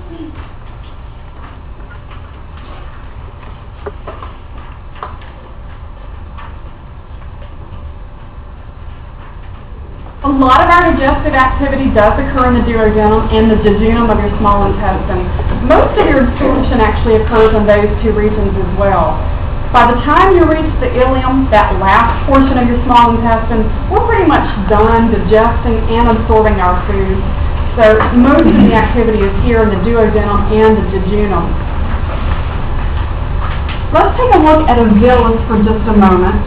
A lot of our digestive activity does occur in the duodenum and the jejunum of your small intestine. Most of your absorption actually occurs in those two regions as well. By the time you reach the ileum, that last portion of your small intestine, we're pretty much done digesting and absorbing our food. So most of the activity is here in the duodenum and the jejunum. Let's take a look at a villus for just a moment.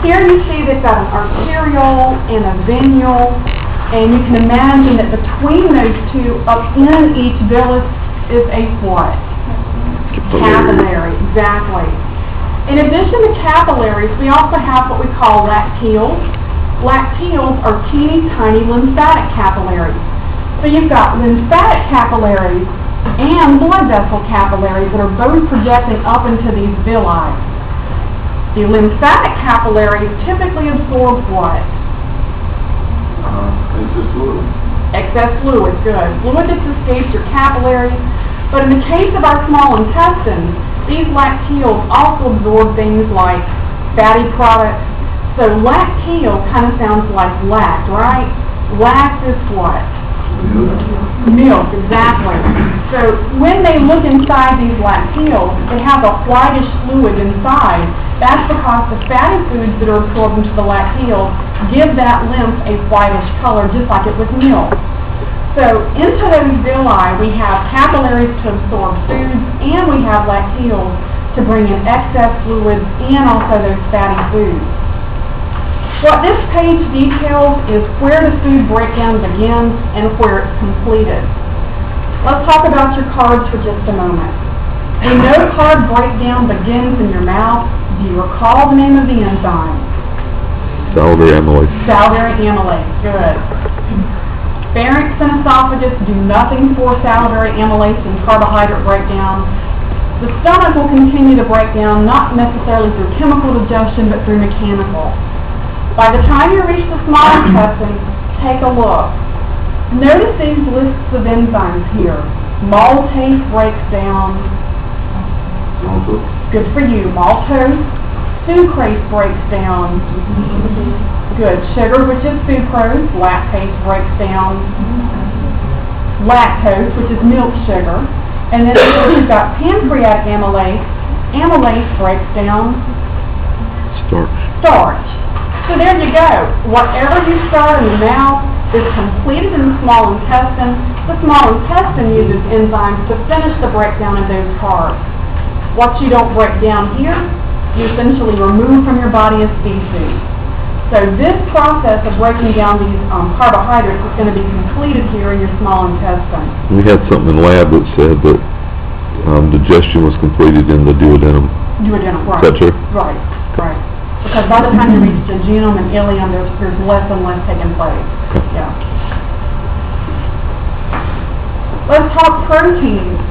Here you see they've got an arteriole and a venial, and you can imagine that between those two, up in each villus, is a what? Capillary, exactly. In addition to capillaries, we also have what we call lacteals. Lacteals are teeny tiny lymphatic capillaries. So you've got lymphatic capillaries and blood vessel capillaries that are both projecting up into these villi. The lymphatic capillaries typically absorb what? Excess fluid. Excess fluid, good. Fluid that escapes your capillaries. But in the case of our small intestines, these lacteals also absorb things like fatty products. So lacteal kind of sounds like lact, right? Lact is what? Milk, exactly. So when they look inside these lacteals, they have a whitish fluid inside. That's because the fatty foods that are absorbed into the lacteals give that lymph a whitish color, just like it with milk. So into those villi, we have capillaries to absorb foods, and we have lacteals to bring in excess fluids and also those fatty foods. What this page details is where the food breakdown begins and where it's completed. Let's talk about your carbs for just a moment. We know carb breakdown begins in your mouth. Do you recall the name of the enzyme? Salivary amylase. Salivary amylase, good. Pharynx and esophagus do nothing for salivary amylase and carbohydrate breakdown. The stomach will continue to break down, not necessarily through chemical digestion, but through mechanical. By the time you reach the small intestine, take a look. Notice these lists of enzymes here. Maltase breaks down. Good for you. Maltose. Sucrase breaks down. Good. Sugar, which is sucrose. Lactase breaks down. Lactose, which is milk sugar. And then you've got pancreatic amylase. Amylase breaks down. Starch. So there you go. Whatever you start in the mouth is completed in the small intestine. The small intestine uses enzymes to finish the breakdown of those carbs. What you don't break down here, you essentially remove from your body as feces. So this process of breaking down these carbohydrates is going to be completed here in your small intestine. We had something in lab that said that digestion was completed in the duodenum. Duodenum, right. Is that true? Right, right. Because by the time you reach jejunum and ileum, there's less and less taking place. Yeah. Let's talk proteins.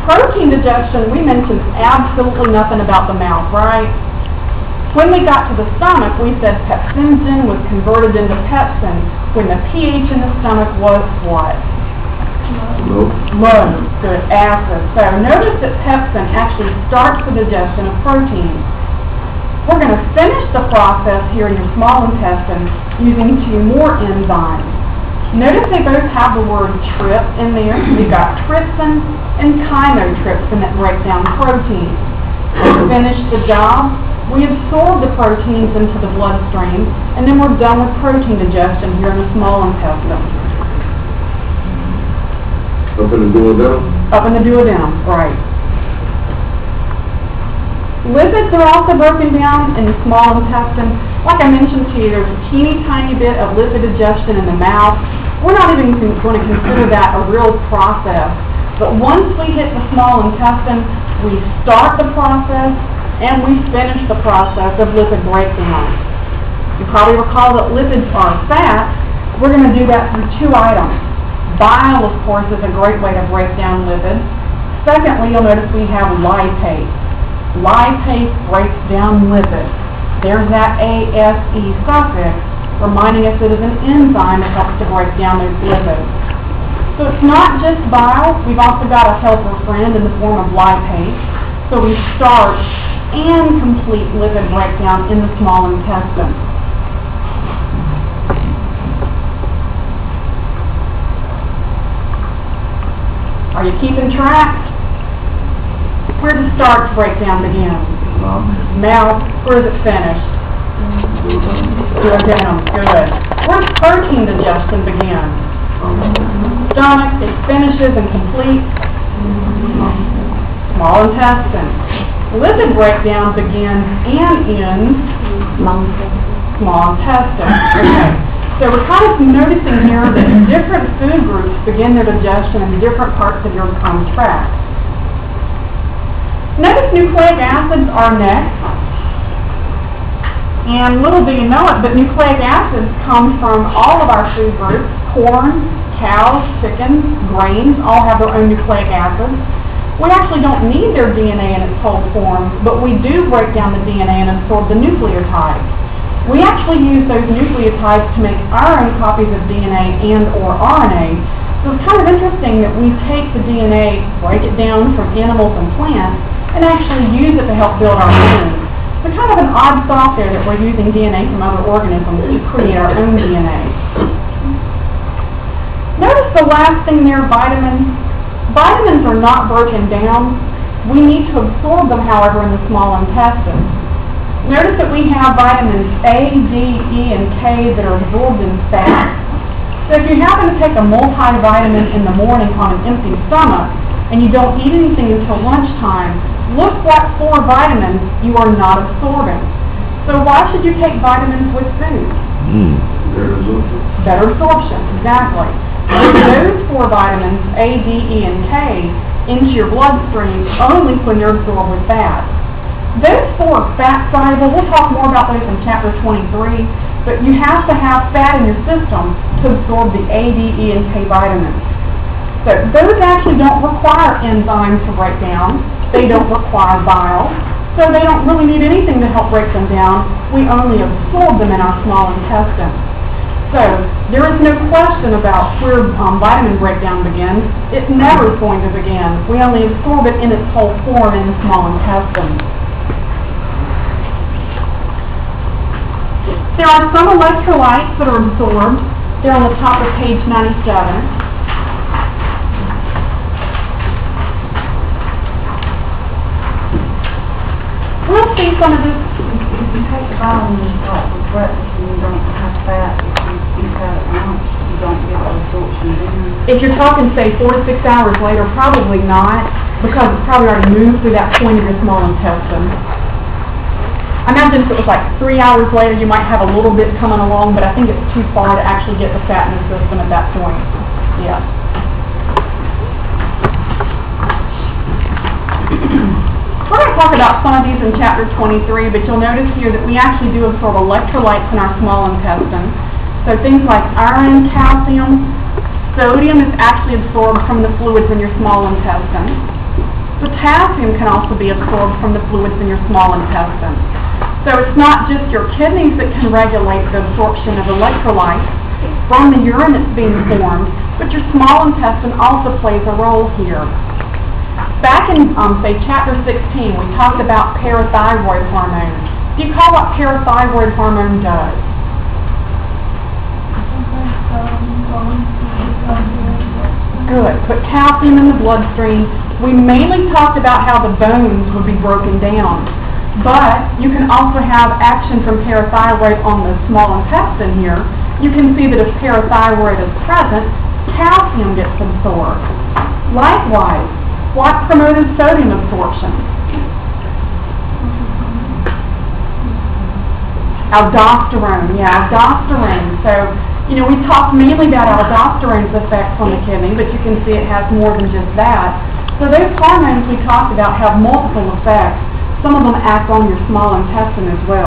Protein digestion, we mentioned absolutely nothing about the mouth, right? When we got to the stomach, we said pepsinogen was converted into pepsin when the pH in the stomach was what? Low. Good. Acid. So notice that pepsin actually starts the digestion of proteins. We're going to finish the process here in your small intestine using two more enzymes. Notice they both have the word trip in there. We've got trypsin and chymotrypsin that break down proteins. To finish the job, we absorb the proteins into the bloodstream, and then we're done with protein digestion here in the small intestine. Up in the duodenum? Up in the duodenum, right. Lipids are also broken down in the small intestine. Like I mentioned to you, there's a teeny tiny bit of lipid digestion in the mouth. We're not even going to consider that a real process. But once we hit the small intestine, we start the process and we finish the process of lipid breakdown. You probably recall that lipids are fat. We're going to do that through two items. Bile, of course, is a great way to break down lipids. Secondly, you'll notice we have lipase. Lipase breaks down lipids. There's that ASE suffix. reminding us it is an enzyme that helps to break down those lipids. So it's not just bile, we've also got a helper friend in the form of lipase. So we start and complete lipid breakdown in the small intestine. Are you keeping track? Where does starch breakdown begin? Mouth. Where does it finish? Duodenum. Good. Where does protein digestion begin? Stomach. It finishes and completes small intestine. Lipid breakdown begins and ends small intestine. Okay. So we're kind of noticing here that different food groups begin their digestion in different parts of your tract. Notice nucleic acids are next. And little do you know it, but nucleic acids come from all of our food groups. Corn, cows, chickens, grains all have their own nucleic acids. We actually don't need their DNA in its whole form, but we do break down the DNA and absorb the nucleotides. We actually use those nucleotides to make our own copies of DNA and or RNA. So it's kind of interesting that we take the DNA, break it down from animals and plants, and actually use it to help build our genes. So kind of an odd thought there that we're using DNA from other organisms to create our own DNA. Notice the last thing there, vitamins. Vitamins are not broken down. We need to absorb them, however, in the small intestine. Notice that we have vitamins A, D, E, and K that are absorbed in fat. So if you happen to take a multivitamin in the morning on an empty stomach and you don't eat anything until lunchtime, look what 4 vitamins you are not absorbing. So why should you take vitamins with food? Better absorption, exactly. Those 4 vitamins, A, D, E, and K, into your bloodstream only when they're absorbed with fat. Those 4 are fat soluble. We'll talk more about those in chapter 23, but you have to have fat in your system to absorb the A, D, E, and K vitamins. So those actually don't require enzymes to break down. They don't require bile. So they don't really need anything to help break them down. We only absorb them in our small intestine. So there is no question about where vitamin breakdown begins. It never is going to begin. We only absorb it in its whole form in the small intestine. There are some electrolytes that are absorbed. They're on the top of page 97. We'll see some of this. If you take the vitamins like for breakfast and you don't have fat, if you eat that at lunch, you don't get the absorption then. If you're talking, say, 4 to 6 hours later, probably not, because it's probably already moved through that point of your small intestine. I imagine if it was like 3 hours later, you might have a little bit coming along, but I think it's too far to actually get the fat in the system at that point. Yeah. We're going to talk about some of these in chapter 23, but you'll notice here that we actually do absorb electrolytes in our small intestine. So things like iron, calcium, sodium is actually absorbed from the fluids in your small intestine. Potassium can also be absorbed from the fluids in your small intestine. So it's not just your kidneys that can regulate the absorption of electrolytes from the urine that's being formed, but your small intestine also plays a role here. Back in, say, chapter 16, we talked about parathyroid hormone. Do you call what parathyroid hormone does? Good. Put calcium in the bloodstream. We mainly talked about how the bones would be broken down, but you can also have action from parathyroid on the small intestine here. You can see that if parathyroid is present, calcium gets absorbed. Likewise, what promoted sodium absorption? Aldosterone. Yeah, aldosterone. So, you know, we talked mainly about aldosterone's effects on the kidney, but you can see it has more than just that. So those hormones we talked about have multiple effects. Some of them act on your small intestine as well.